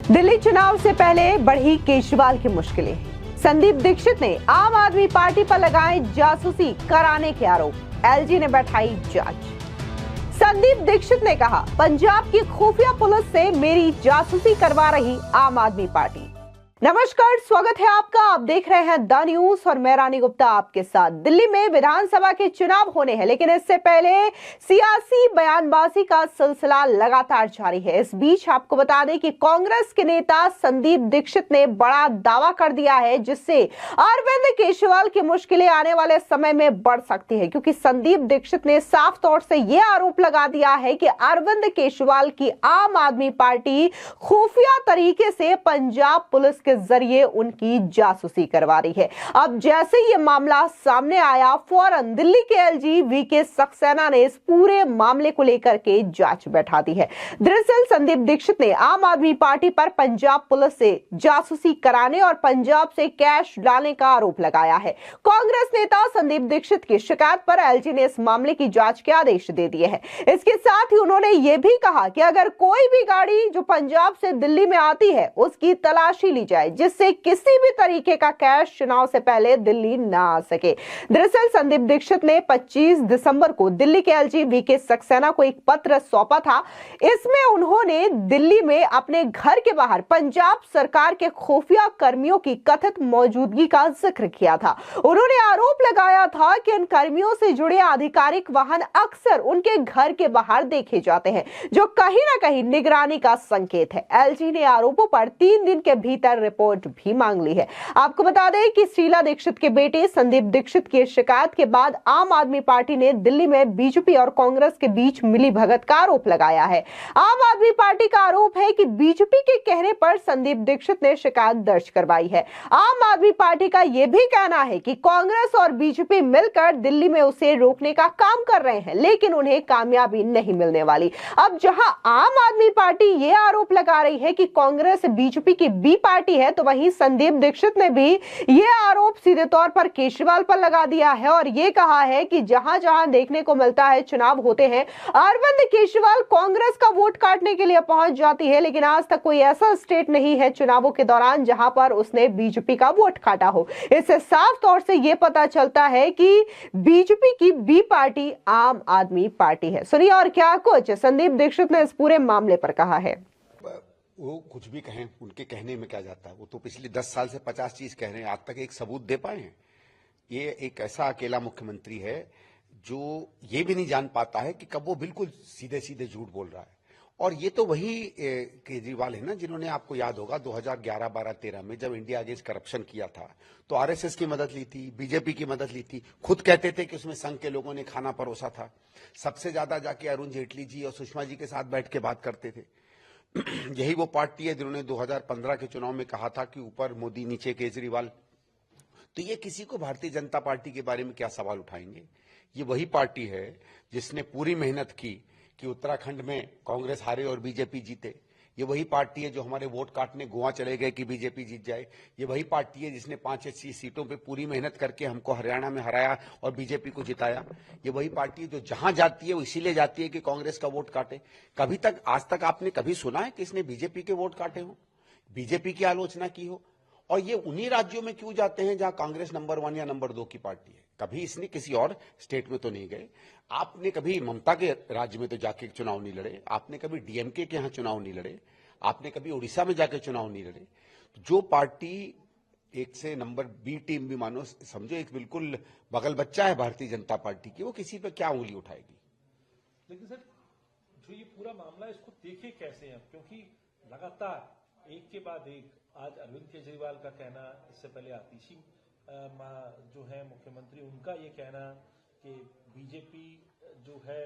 दिल्ली चुनाव से पहले बढ़ी केजरीवाल की मुश्किलें। संदीप दीक्षित ने आम आदमी पार्टी पर लगाए जासूसी कराने के आरोप। एलजी ने बैठाई जांच। संदीप दीक्षित ने कहा, पंजाब की खुफिया पुलिस से मेरी जासूसी करवा रही आम आदमी पार्टी। नमस्कार, स्वागत है आपका। आप देख रहे हैं द न्यूज और मैं रानी गुप्ता आपके साथ। दिल्ली में विधानसभा के चुनाव होने हैं, लेकिन इससे पहले सियासी बयानबाजी का सिलसिला लगातार जारी है। इस बीच आपको बता दें कि कांग्रेस के नेता संदीप दीक्षित ने बड़ा दावा कर दिया है, जिससे अरविंद केजरीवाल की मुश्किलें आने वाले समय में बढ़ सकती है, क्योंकि संदीप दीक्षित ने साफ तौर से यह आरोप लगा दिया है कि अरविंद केजरीवाल की आम आदमी पार्टी खुफिया तरीके से पंजाब पुलिस के जरिए उनकी जासूसी करवा रही है। अब जैसे ये मामला सामने आया, फौरन दिल्ली के एलजी वीके सक्सेना ने इस पूरे मामले को लेकर के जांच बैठा दी है। दरअसल संदीप दीक्षित ने आम आदमी पार्टी पर पंजाब पुलिस से जासूसी कराने और पंजाब से कैश डालने का आरोप लगाया है। कांग्रेस नेता संदीप दीक्षित की शिकायत पर एलजी ने इस मामले की जांच के आदेश दे दिए हैं। इसके साथ ही उन्होंने ये भी कहा कि अगर कोई भी गाड़ी जो पंजाब से दिल्ली में आती है, उसकी तलाशी ली जाए, जिससे किसी भी तरीके का कैश चुनाव से पहले दिल्ली ना आ सके। दरअसल संदीप दीक्षित ने 25 दिसंबर को दिल्ली के एलजी वीके सक्सेना को एक पत्र सौंपा था। इसमें उन्होंने दिल्ली में अपने घर के बाहर पंजाब सरकार के खुफिया कर्मियों की कथित मौजूदगी का जिक्र किया था। उन्होंने आरोप लगाया था कि इन कर्मियों से जुड़े आधिकारिक वाहन अक्सर उनके घर के बाहर देखे जाते हैं, जो कहीं ना कहीं निगरानी का संकेत है। एलजी ने आरोपों पर 3 दिन के भीतर रिपोर्ट भी मांग ली है। आपको बता दें कि शीला दीक्षित के बेटे संदीप दीक्षित की शिकायत के बाद आम आदमी पार्टी ने दिल्ली में बीजेपी और कांग्रेस के बीच मिलीभगत का आरोप लगाया है। आम आदमी पार्टी का आरोप है कि बीजेपी के कहने पर संदीप दीक्षित ने शिकायत दर्ज करवाई है। आम आदमी पार्टी का यह भी कहना है कि कांग्रेस और बीजेपी मिलकर दिल्ली में उसे रोकने का काम कर रहे हैं, लेकिन उन्हें कामयाबी नहीं मिलने वाली। अब जहां आम आदमी पार्टी यह आरोप लगा रही है कि कांग्रेस बीजेपी की बी पार्टी है, तो वहीं संदीप दीक्षित ने भी यह आरोप सीधे तौर पर केजरीवाल पर लगा दिया है और यह कहा है कि जहां जहां देखने को मिलता है चुनाव होते हैं, अरविंद केजरीवाल कांग्रेस का वोट काटने के लिए पहुंच जाती है, लेकिन आज तक कोई ऐसा स्टेट नहीं है चुनावों के दौरान जहां पर उसने बीजेपी का वोट काटा हो। इससे साफ तौर से यह पता चलता है कि बीजेपी की बी पार्टी आम आदमी पार्टी है। सुनिए और क्या कुछ संदीप दीक्षित ने इस पूरे मामले पर कहा है। वो कुछ भी कहें, उनके कहने में क्या जाता है। वो तो पिछले 10 साल से 50 चीज कह रहे हैं, आज तक एक सबूत दे पाए हैं। ये एक ऐसा अकेला मुख्यमंत्री है जो ये भी नहीं जान पाता है कि कब वो बिल्कुल सीधे सीधे झूठ बोल रहा है। और ये तो वही केजरीवाल है ना, जिन्होंने, आपको याद होगा 2011, 12, 13 में जब इंडिया अगेंस्ट करप्शन किया था तो आरएसएस की मदद ली थी, बीजेपी की मदद ली थी। खुद कहते थे कि उसमें संघ के लोगों ने खाना परोसा था। सबसे ज्यादा जाके अरुण जेटली जी और सुषमा जी के साथ बैठ के बात करते थे। यही वो पार्टी है जिन्होंने 2015 के चुनाव में कहा था कि ऊपर मोदी नीचे केजरीवाल। तो ये किसी को भारतीय जनता पार्टी के बारे में क्या सवाल उठाएंगे। ये वही पार्टी है जिसने पूरी मेहनत की कि उत्तराखंड में कांग्रेस हारे और बीजेपी जीते। ये वही पार्टी है जो हमारे वोट काटने गोवा चले गए कि बीजेपी जीत जाए। ये वही पार्टी है जिसने 5 अच्छी सीटों पे पूरी मेहनत करके हमको हरियाणा में हराया और बीजेपी को जिताया। ये वही पार्टी है जो जहां जाती है वो इसीलिए जाती है कि कांग्रेस का वोट काटे। कभी तक, आज तक आपने कभी सुना है कि इसने बीजेपी के वोट काटे हो, बीजेपी की आलोचना की हो? और ये उन्हीं राज्यों में क्यों जाते हैं जहां कांग्रेस नंबर 1 या नंबर 2 की पार्टी है। कभी इसने किसी और स्टेट में तो नहीं गए। आपने कभी ममता के राज्य में तो जाके चुनाव नहीं लड़े, आपने कभी डीएमके के यहां चुनाव नहीं लड़े, आपने कभी उड़ीसा में जाके चुनाव नहीं लड़े। जो पार्टी एक से नंबर बी टीम भी मानो, समझो एक बिल्कुल बगल बच्चा है भारतीय जनता पार्टी की, वो किसी पे क्या उंगली उठाएगी। लेकिन सर, जो ये पूरा मामला है, इसको देखे कैसे हैं, क्योंकि लगातार एक के बाद एक, आज अरविंद केजरीवाल का कहना, इससे पहले आतिशी जो है मुख्यमंत्री, उनका ये कहना कि बीजेपी जो है,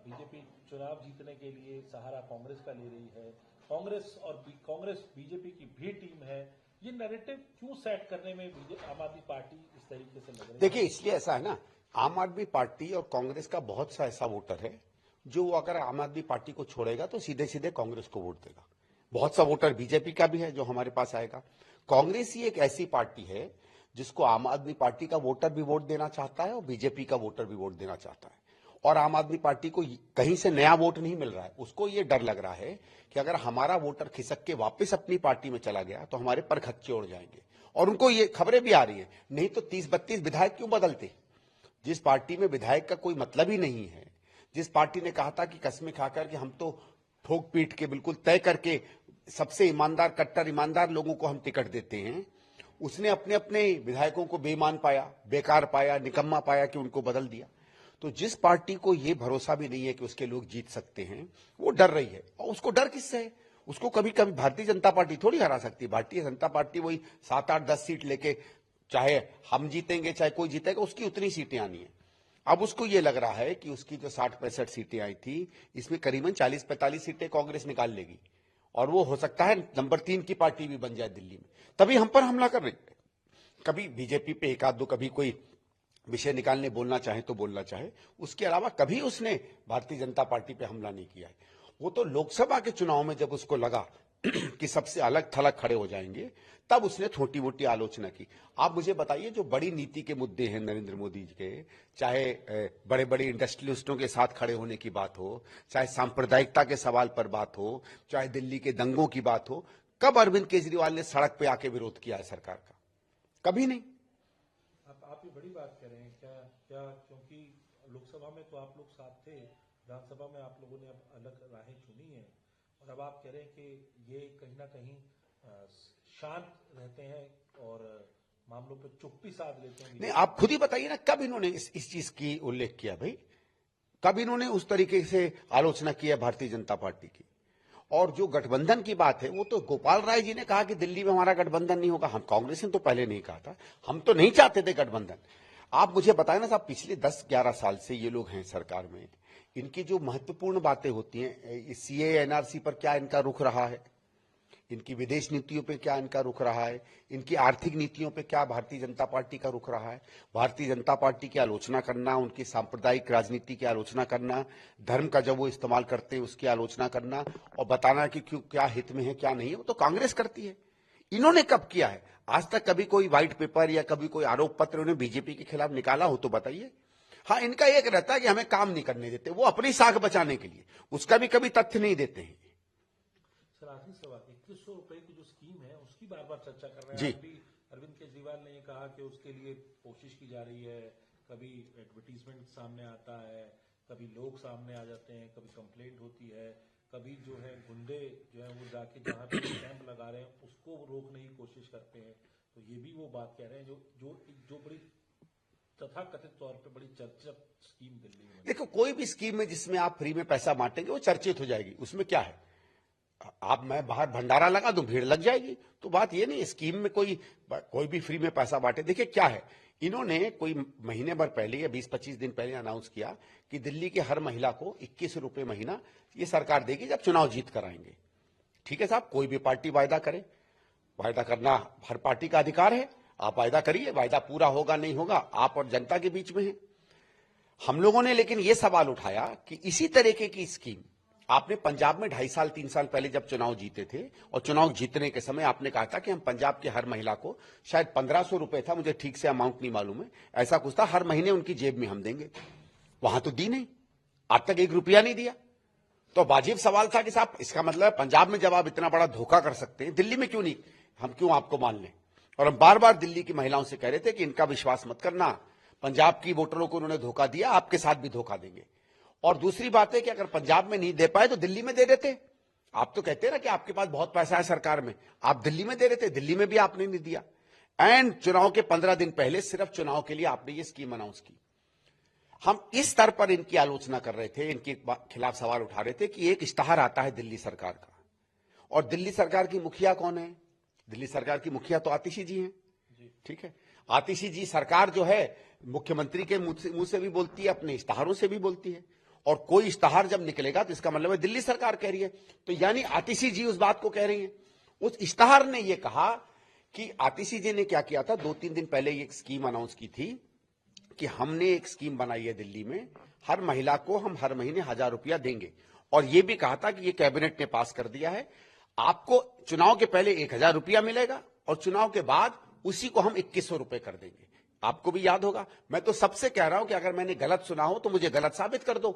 बीजेपी चुनाव जीतने के लिए सहारा कांग्रेस का ले रही है, कांग्रेस बीजेपी की भी टीम है। ये नैरेटिव क्यों सेट करने में आम आदमी पार्टी इस तरीके से लग रही है? देखिए, इसलिए ऐसा है ना, आम आदमी पार्टी और कांग्रेस का बहुत सा ऐसा वोटर है जो अगर आम आदमी पार्टी को छोड़ेगा तो सीधे सीधे कांग्रेस को वोट देगा। बहुत सा वोटर बीजेपी का भी है जो हमारे पास आएगा। कांग्रेस ही एक ऐसी पार्टी है जिसको आम आदमी पार्टी का वोटर भी वोट देना चाहता है और बीजेपी का वोटर भी वोट देना चाहता है। और आम आदमी पार्टी को कहीं से नया वोट नहीं मिल रहा है। उसको ये डर लग रहा है कि अगर हमारा वोटर खिसक के वापस अपनी पार्टी में चला गया तो हमारे पर खच्चे उड़ जाएंगे। और उनको ये खबरें भी आ रही है, नहीं तो 30-32 विधायक क्यों बदलते। जिस पार्टी में विधायक का कोई मतलब ही नहीं है, जिस पार्टी ने कहा था कि कस्में खाकर के हम तो ठोक पीट के बिल्कुल तय करके सबसे ईमानदार, कट्टर ईमानदार लोगों को हम टिकट देते हैं, उसने अपने अपने विधायकों को बेईमान पाया, बेकार पाया, निकम्मा पाया कि उनको बदल दिया। तो जिस पार्टी को यह भरोसा भी नहीं है कि उसके लोग जीत सकते हैं, वो डर रही है। और उसको डर किससे है? उसको कभी कभी भारतीय जनता पार्टी थोड़ी हरा सकती है। भारतीय जनता पार्टी वही 7-8-10 सीट लेके, चाहे हम जीतेंगे चाहे कोई जीतेगा, उसकी उतनी सीटें आनी है। अब उसको ये लग रहा है कि उसकी जो 60-65 सीटें आई थी, इसमें करीबन 40-45 सीटें कांग्रेस निकाल लेगी और वो हो सकता है नंबर 3 की पार्टी भी बन जाए दिल्ली में। तभी हम पर हमला कर रही है। कभी बीजेपी पे एक आध दो कभी कोई विषय निकालने बोलना चाहे तो बोलना चाहे, उसके अलावा कभी उसने भारतीय जनता पार्टी पे हमला नहीं किया है। वो तो लोकसभा के चुनाव में जब उसको लगा कि सबसे अलग थलग खड़े हो जाएंगे, तब उसने छोटी मोटी आलोचना की। आप मुझे बताइए, जो बड़ी नीति के मुद्दे हैं नरेंद्र मोदी जी के, चाहे बड़े बड़े इंडस्ट्रियलिस्टों के साथ खड़े होने की बात हो, चाहे सांप्रदायिकता के सवाल पर बात हो, चाहे दिल्ली के दंगों की बात हो, कब अरविंद केजरीवाल ने सड़क पे आके विरोध किया है सरकार का? कभी नहीं। आप ये बड़ी बात कह रहे हैं क्या क्योंकि लोकसभा में तो आप लोग साथ थे, विधानसभा में आप लोगों ने अब अलग राहें चुनी है, और अब आप कह रहे हैं कि ये कहीं ना कहीं शांत रहते हैं और मामलों पर चुप्पी साध लेते हैं। नहीं, आप खुद ही बताइए ना, कब इन्होंने इस चीज की उल्लेख किया भाई? कब इन्होंने उस तरीके से आलोचना की है भारतीय जनता पार्टी की? और जो गठबंधन की बात है, वो तो गोपाल राय जी ने कहा कि दिल्ली में हमारा गठबंधन नहीं होगा। हम कांग्रेस ने तो पहले नहीं कहा था, हम तो नहीं चाहते थे गठबंधन। आप मुझे बताएं ना साहब, पिछले 10-11 साल से ये लोग हैं सरकार में, इनकी जो महत्वपूर्ण बातें होती हैं, सीए एनआरसी पर क्या इनका रुख रहा है, इनकी विदेश नीतियों पे क्या इनका रुख रहा है, इनकी आर्थिक नीतियों पे क्या भारतीय जनता पार्टी का रुख रहा है। भारतीय जनता पार्टी की आलोचना करना, उनकी सांप्रदायिक राजनीति की आलोचना करना, धर्म का जब वो इस्तेमाल करते हैं उसकी आलोचना करना और बताना कि क्यों, क्या हित में है क्या नहीं है, वो तो कांग्रेस करती है। इन्होंने कब किया है? आज तक कभी कोई व्हाइट पेपर या कभी कोई आरोप पत्र उन्हें बीजेपी के खिलाफ निकाला हो तो बताइए। हाँ, इनका एक रहता है कि हमें काम नहीं करने देते, वो अपनी साख बचाने के लिए, उसका भी कभी तथ्य नहीं देते हैं। सर, आखिरी सवाल, 2100 रुपए की जो स्कीम है उसकी बार बार चर्चा कर रहे जी। हैं। अभी अरविंद केजरीवाल ने ये कहा कि उसके लिए कोशिश की जा रही है, कभी एडवर्टीजमेंट सामने आता है, कभी लोग सामने आ जाते हैं, कभी कंप्लेंट होती है, कभी जो है गुंडे जो है वो जाके जहां पे कैंप लगा रहे हैं उसको रोकने की कोशिश करते हैं। तो ये भी वो बात कह रहे हैं जो बड़ी तथाकथित तौर पे बड़ी चर्चित स्कीम दिल्ली में। देखो, कोई भी स्कीम में जिसमें आप फ्री में पैसा बांटेंगे वो चर्चित हो जाएगी, उसमें क्या है? आप मैं बाहर भंडारा लगा दूं, भीड़ लग जाएगी। तो बात ये नहीं, स्कीम में कोई भी फ्री में पैसा बांटे। देखिए क्या है, इन्होंने कोई महीने भर पहले या 20-25 दिन पहले अनाउंस किया कि दिल्ली के हर महिला को 21 रुपए महीना ये सरकार देगी जब चुनाव जीत कर आएंगे। ठीक है साहब, कोई भी पार्टी वायदा करे, वायदा करना हर पार्टी का अधिकार है, आप वायदा करिए, वायदा पूरा होगा नहीं होगा आप और जनता के बीच में है। हम लोगों ने लेकिन यह सवाल उठाया कि इसी तरीके की स्कीम आपने पंजाब में 2.5-3 साल पहले जब चुनाव जीते थे, और चुनाव जीतने के समय आपने कहा था कि हम पंजाब के हर महिला को, शायद 1500 रुपए था, मुझे ठीक से अमाउंट नहीं मालूम है, ऐसा कुछ था, हर महीने उनकी जेब में हम देंगे। वहां तो दी नहीं, आज तक 1 रुपया नहीं दिया। तो वाजिब सवाल था कि साहब, इसका मतलब पंजाब में जब आप इतना बड़ा धोखा कर सकते हैं, दिल्ली में क्यों नहीं, हम क्यों आपको मान लें? और हम बार बार दिल्ली की महिलाओं से कह रहे थे कि इनका विश्वास मत करना, पंजाब की वोटरों को उन्होंने धोखा दिया, आपके साथ भी धोखा देंगे। और दूसरी बात है कि अगर पंजाब में नहीं दे पाए तो दिल्ली में दे देते। आप तो कहते हैं ना कि आपके पास बहुत पैसा है सरकार में, आप दिल्ली में दे देते, दिल्ली में भी आपने नहीं दिया। एंड चुनाव के 15 दिन पहले सिर्फ चुनाव के लिए आपने ये स्कीम अनाउंस की। हम इस स्तर पर इनकी आलोचना कर रहे थे, इनके खिलाफ सवाल उठा रहे थे कि एक इश्तहार आता है दिल्ली सरकार का, और दिल्ली सरकार की मुखिया कौन है? दिल्ली सरकार की मुखिया तो आतिशी जी हैं। ठीक है, आतिशी जी सरकार जो है मुख्यमंत्री के मुंह से भी बोलती है, अपने इश्तहारों से भी बोलती है, और कोई इश्तहार जब निकलेगा तो इसका मतलब है दिल्ली सरकार कह रही है। तो यानी आतिशी जी उस बात को कह रही हैं। उस इश्तहार ने यह कहा कि आतिशी जी ने क्या किया था, 2-3 दिन पहले एक स्कीम अनाउंस की थी कि हमने एक स्कीम बनाई है दिल्ली में, हर महिला को हम हर महीने 1000 रुपया देंगे, और यह भी कहा था कि यह कैबिनेट ने पास कर दिया है, आपको चुनाव के पहले 1000 रुपया मिलेगा और चुनाव के बाद उसी को हम 2100 रुपए कर देंगे। आपको भी याद होगा। मैं तो सबसे कह रहा हूं कि अगर मैंने गलत सुना हो तो मुझे गलत साबित कर दो।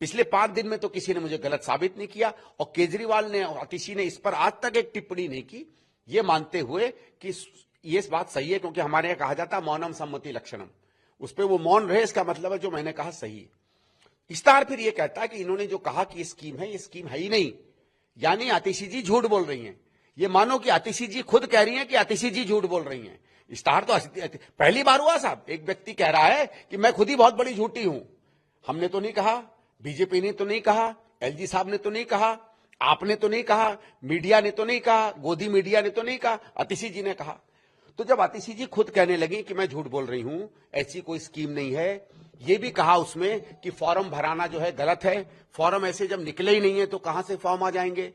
पिछले 5 दिन में तो किसी ने मुझे गलत साबित नहीं किया, और केजरीवाल ने और आतिशी ने इस पर आज तक एक टिप्पणी नहीं की, ये मानते हुए कि ये बात सही है, क्योंकि हमारे यहां कहा जाता है मौनम सम्मति लक्षणम। उस पर वो मौन रहे, इसका मतलब है जो मैंने कहा सही है। इस्तार फिर ये कहता है कि इन्होंने जो कहा कि ये स्कीम है ही नहीं, यानी आतिशी जी झूठ बोल रही हैं। ये मानो कि आतिशी जी खुद कह रही हैं कि आतिशी जी झूठ बोल रही हैं। इस्तार तो पहली बार हुआ साहब, एक व्यक्ति कह रहा है कि मैं खुद ही बहुत बड़ी झूठी हूं। हमने तो नहीं कहा, बीजेपी ने तो नहीं कहा, एलजी साहब ने तो नहीं कहा, आपने तो नहीं कहा, मीडिया ने तो नहीं कहा, गोदी मीडिया ने तो नहीं कहा, आतिशी जी ने कहा। तो जब आतिशी जी खुद कहने लगी कि मैं झूठ बोल रही हूं, ऐसी कोई स्कीम नहीं है, ये भी कहा उसमें कि फॉर्म भराना जो है गलत है, फॉर्म ऐसे जब निकले ही नहीं है तो कहां से फॉर्म आ जाएंगे।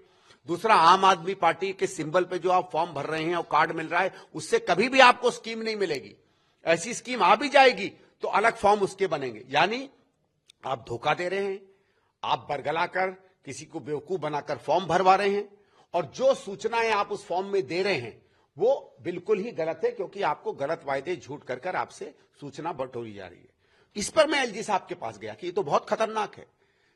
दूसरा, आम आदमी पार्टी के सिंबल पे जो आप फॉर्म भर रहे हैं और कार्ड मिल रहा है, उससे कभी भी आपको स्कीम नहीं मिलेगी। ऐसी स्कीम आ भी जाएगी तो अलग फॉर्म उसके बनेंगे। यानी आप धोखा दे रहे हैं, आप बरगलाकर किसी को बेवकूफ बनाकर फॉर्म भरवा रहे हैं, और जो सूचनाएं आप उस फॉर्म में दे रहे हैं वो बिल्कुल ही गलत है, क्योंकि आपको गलत वायदे झूठ कर आपसे सूचना बटोरी जा रही है। इस पर मैं एलजी साहब के पास गया कि ये तो बहुत खतरनाक है।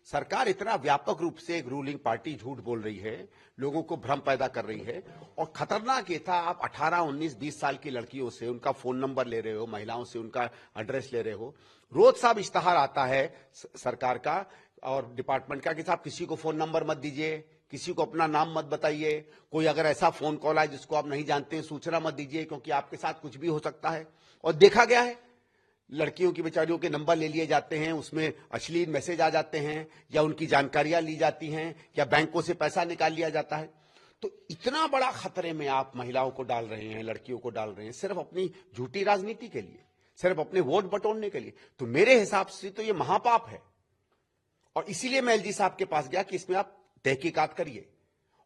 सरकार इतना व्यापक रूप से एक रूलिंग पार्टी झूठ बोल रही है, लोगों को भ्रम पैदा कर रही है, और खतरनाक ये था, आप 18, 19, 20 साल की लड़कियों से उनका फोन नंबर ले रहे हो, महिलाओं से उनका एड्रेस ले रहे हो। रोज साहब इश्तहार आता है सरकार का और डिपार्टमेंट का कि साहब किसी को फोन नंबर मत दीजिए, किसी को अपना नाम मत बताइए, कोई अगर ऐसा फोन कॉल आए जिसको आप नहीं जानते हैं सूचना मत दीजिए, क्योंकि आपके साथ कुछ भी हो सकता है। और देखा गया है, लड़कियों की बेचारियों के नंबर ले लिए जाते हैं, उसमें अश्लील मैसेज आ जाते हैं, या उनकी जानकारियां ली जाती हैं, या बैंकों से पैसा निकाल लिया जाता है। तो इतना बड़ा खतरे में आप महिलाओं को डाल रहे हैं, लड़कियों को डाल रहे हैं, सिर्फ अपनी झूठी राजनीति के लिए, सिर्फ अपने वोट बटोरने के लिए। तो मेरे हिसाब से तो ये महापाप है, और इसीलिए मैं एलजी साहब के पास गया कि इसमें आप तहकीकात करिए।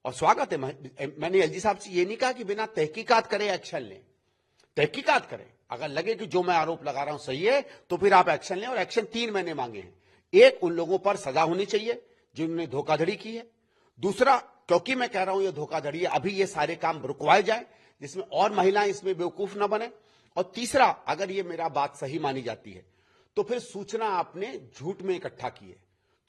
और स्वागत है, मैंने एलजी साहब से ये नहीं कहा कि बिना तहकीकात करे एक्शन लें, तहकीकात करें। अगर लगे कि जो मैं आरोप लगा रहा हूं सही है तो फिर आप एक्शन लें, और एक्शन 3 मैंने मांगे हैं। एक, उन लोगों पर सजा होनी चाहिए जिन्होंने धोखाधड़ी की है। दूसरा, क्योंकि मैं कह रहा हूं ये धोखाधड़ी है, अभी ये सारे काम रुकवाए जाए जिसमें और महिलाएं इसमें बेवकूफ ना बने। और तीसरा, अगर ये मेरा बात सही मानी जाती है तो फिर सूचना आपने झूठ में इकट्ठा की है,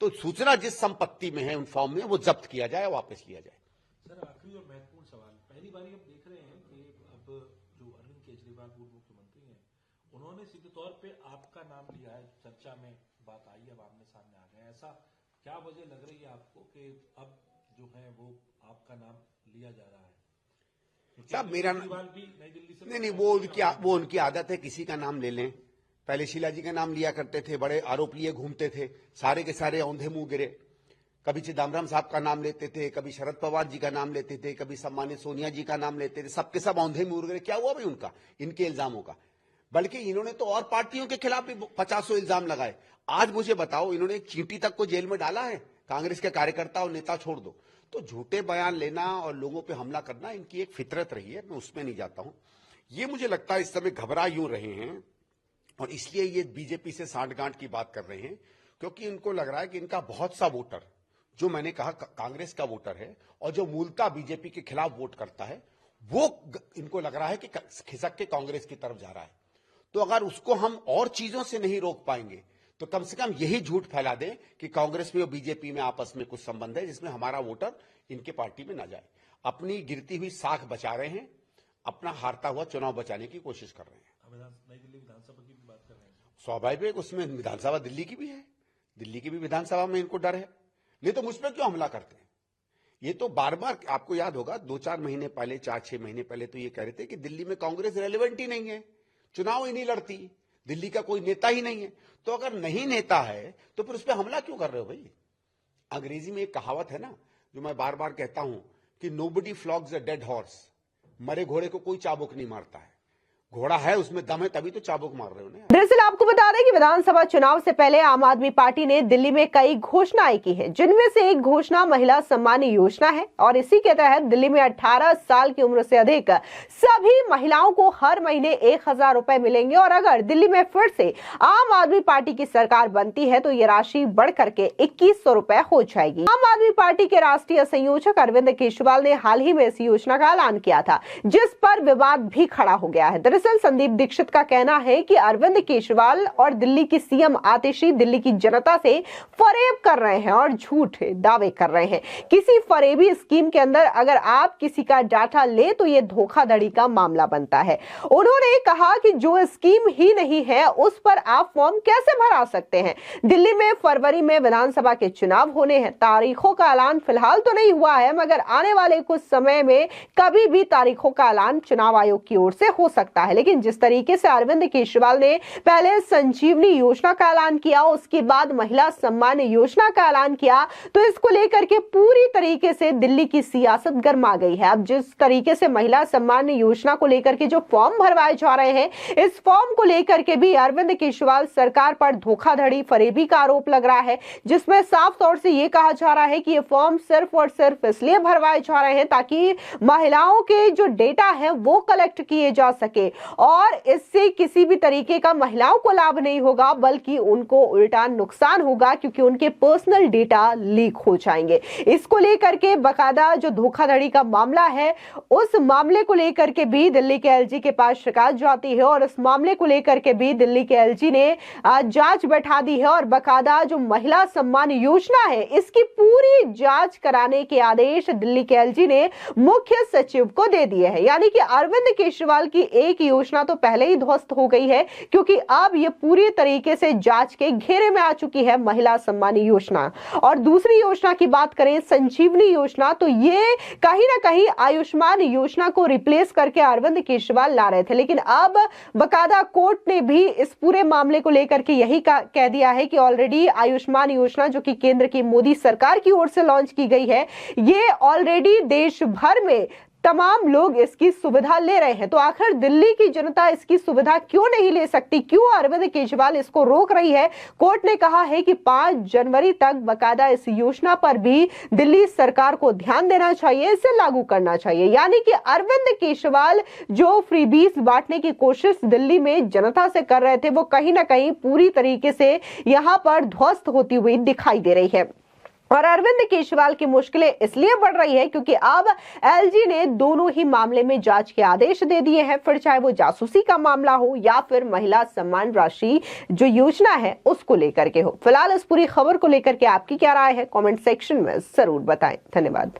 तो सूचना जिस संपत्ति में है उन फॉर्म में वो जब्त किया जाए, वापस लिया जाए। सर, आखिरी और महत्वपूर्ण सवाल, पहली बार हम देख रहे हैं कि अब जो अरविंद केजरीवाल पूर्व मुख्यमंत्री हैं, उन्होंने सीधे तौर पे आपका नाम लिया है, चर्चा में बात आई है, अब आमने सामने आ गए। ऐसा क्या वजह लग रही है आपको कि अब जो है वो आपका नाम लिया जा रहा है? साहब मेरा भी नई दिल्ली से नहीं, वो उनकी आदत है, किसी का नाम ले लें। पहले शीला जी का नाम लिया करते थे, बड़े आरोप लिए घूमते थे, सारे के सारे औंधे मुंह गिरे। कभी चिदम्बरम साहब का नाम लेते थे, कभी शरद पवार जी का नाम लेते थे, कभी सम्मानित सोनिया जी का नाम लेते थे, सबके सब औंधे मुंह गिरे। क्या हुआ भाई उनका, इनके इल्जामों का? बल्कि इन्होंने तो और पार्टियों के खिलाफ भी 50 इल्जाम लगाए। आज मुझे बताओ, इन्होंने एक चींटी तक को जेल में डाला है, कांग्रेस के कार्यकर्ता और नेता छोड़ दो। तो झूठे बयान लेना और लोगों पे हमला करना इनकी एक फितरत रही है, मैं उसमें नहीं जाता हूं। ये मुझे लगता है इस समय घबरा यूं रहे हैं, और इसलिए ये बीजेपी से सांठगांठ की बात कर रहे हैं, क्योंकि इनको लग रहा है कि इनका बहुत सा वोटर, जो मैंने कहा कांग्रेस का वोटर है और जो मूलतः बीजेपी के खिलाफ वोट करता है, वो इनको लग रहा है कि खिसक के कांग्रेस की तरफ जा रहा है। तो अगर उसको हम और चीजों से नहीं रोक पाएंगे तो कम से कम यही झूठ फैला दें कि कांग्रेस में और बीजेपी में आपस में कुछ संबंध है जिसमें हमारा वोटर इनके पार्टी में ना जाए। अपनी गिरती हुई साख बचा रहे हैं, अपना हारता हुआ चुनाव बचाने की कोशिश कर रहे हैं। नई दिल्ली विधानसभा की भी बात कर रहे हैं, स्वाभाविक उसमें विधानसभा दिल्ली की भी है, दिल्ली की भी विधानसभा में इनको डर है, नहीं तो मुझ पर क्यों हमला करते हैं? ये तो बार बार, आपको याद होगा 2-4 महीने पहले, 4-6 महीने पहले तो ये कह रहे थे कि दिल्ली में कांग्रेस रेलेवेंट ही नहीं है, चुनाव ही नहीं लड़ती, दिल्ली का कोई नेता ही नहीं है। तो अगर नहीं नेता है तो फिर उस पर हमला क्यों कर रहे हो भाई? अंग्रेजी में एक कहावत है ना, जो मैं बार बार कहता हूं कि नोबडी फ्लॉग्स अ डेड हॉर्स, मरे घोड़े को कोई चाबुक नहीं मारता है, घोड़ा है उसमें दम है तभी तो चाबुक मार रहे हो ना। दरअसल आपको बता दें कि विधानसभा चुनाव से पहले आम आदमी पार्टी ने दिल्ली में कई घोषणाएं की हैं, जिनमें से एक घोषणा महिला सम्मान योजना है, और इसी के तहत दिल्ली में 18 साल की उम्र से अधिक सभी महिलाओं को हर महीने 1000 रुपए मिलेंगे। और अगर दिल्ली में फिर से आम आदमी पार्टी की सरकार बनती है तो ये राशि बढ़ करके 2100 रुपए हो जाएगी। आम आदमी पार्टी के राष्ट्रीय संयोजक अरविंद केजरीवाल ने हाल ही में इस योजना का ऐलान किया था, जिस पर विवाद भी खड़ा हो गया है। दरअसल संदीप दीक्षित का कहना है कि अरविंद केजरीवाल और दिल्ली की सीएम आतिशी दिल्ली की जनता से फरेब कर रहे हैं और झूठे दावे कर रहे हैं। किसी फरेबी स्कीम के अंदर अगर आप किसी का डाटा ले तो ये धोखाधड़ी का मामला बनता है। उन्होंने कहा कि जो स्कीम ही नहीं है उस पर आप फॉर्म कैसे भरा सकते हैं। दिल्ली में फरवरी में विधानसभा के चुनाव होने हैं। तारीखों का ऐलान फिलहाल तो नहीं हुआ है, मगर आने वाले कुछ समय में कभी भी तारीखों का ऐलान चुनाव आयोग की ओर से हो सकता है। लेकिन जिस तरीके से अरविंद केजरीवाल ने पहले संजीवनी योजना का ऐलान किया, उसके बाद महिला सम्मान योजना का ऐलान किया, तो इसको लेकर के पूरी तरीके से दिल्ली की सियासत गर्मा गई है। अब जिस तरीके से महिला सम्मान योजना को लेकर के जो फॉर्म भरवाए जा रहे हैं, इस फॉर्म को लेकर के भी अरविंद केजरीवाल सरकार पर धोखाधड़ी फरेबी का आरोप लग रहा है, जिसमें साफ तौर से यह कहा जा रहा है कि ये फॉर्म सिर्फ और सिर्फ इसलिए भरवाए जा रहे हैं ताकि महिलाओं के जो डेटा है वो कलेक्ट किए जा सके और इससे किसी भी तरीके का महिलाओं को लाभ नहीं होगा, बल्कि उनको उल्टा नुकसान होगा क्योंकि उनके पर्सनल डेटा लीक हो जाएंगे। इसको लेकर के बकायदा जो धोखाधड़ी का मामला है, उस मामले को लेकर के भी दिल्ली के एलजी के पास शिकायत जाती है और इस मामले को लेकर के भी दिल्ली के एलजी ने जांच बैठा दी है और बकायदा जो महिला सम्मान योजना है इसकी पूरी जांच कराने के आदेश दिल्ली के एलजी ने मुख्य सचिव को दे दिए हैं। यानी कि अरविंद केजरीवाल की एक योजना तो पहले ही ध्वस्त हो गई है क्योंकि अब ये पूरी तरीके से जांच के घेरे में आ चुकी है महिला सम्मान योजना। और दूसरी योजना की बात करें संजीवनी योजना, तो ये कहीं ना कहीं आयुष्मान योजना को रिप्लेस करके अरविंद केजरीवाल ला रहे थे, लेकिन अब बकायदा कोर्ट ने भी इस पूरे मामले को लेकर के यही कह दिया है कि ऑलरेडी आयुष्मान योजना जो कि केंद्र की मोदी सरकार की ओर से लॉन्च की गई है, ये ऑलरेडी देश भर में तमाम लोग इसकी सुविधा ले रहे हैं। तो आखिर दिल्ली की जनता इसकी सुविधा क्यों नहीं ले सकती, क्यों अरविंद केजरीवाल इसको रोक रही है? कोर्ट ने कहा है कि 5 जनवरी तक बकायदा इस योजना पर भी दिल्ली सरकार को ध्यान देना चाहिए, इसे लागू करना चाहिए। यानी कि अरविंद केजरीवाल जो फ्रीबीज बांटने की कोशिश दिल्ली में जनता से कर रहे थे, वो कहीं ना कहीं पूरी तरीके से यहां पर ध्वस्त होती हुई दिखाई दे रही है। और अरविंद केजरीवाल की मुश्किलें इसलिए बढ़ रही है क्योंकि अब एलजी ने दोनों ही मामले में जांच के आदेश दे दिए हैं, फिर चाहे वो जासूसी का मामला हो या फिर महिला सम्मान राशि जो योजना है उसको लेकर के हो। फिलहाल इस पूरी खबर को लेकर के आपकी क्या राय है, कमेंट सेक्शन में जरूर बताएं। धन्यवाद।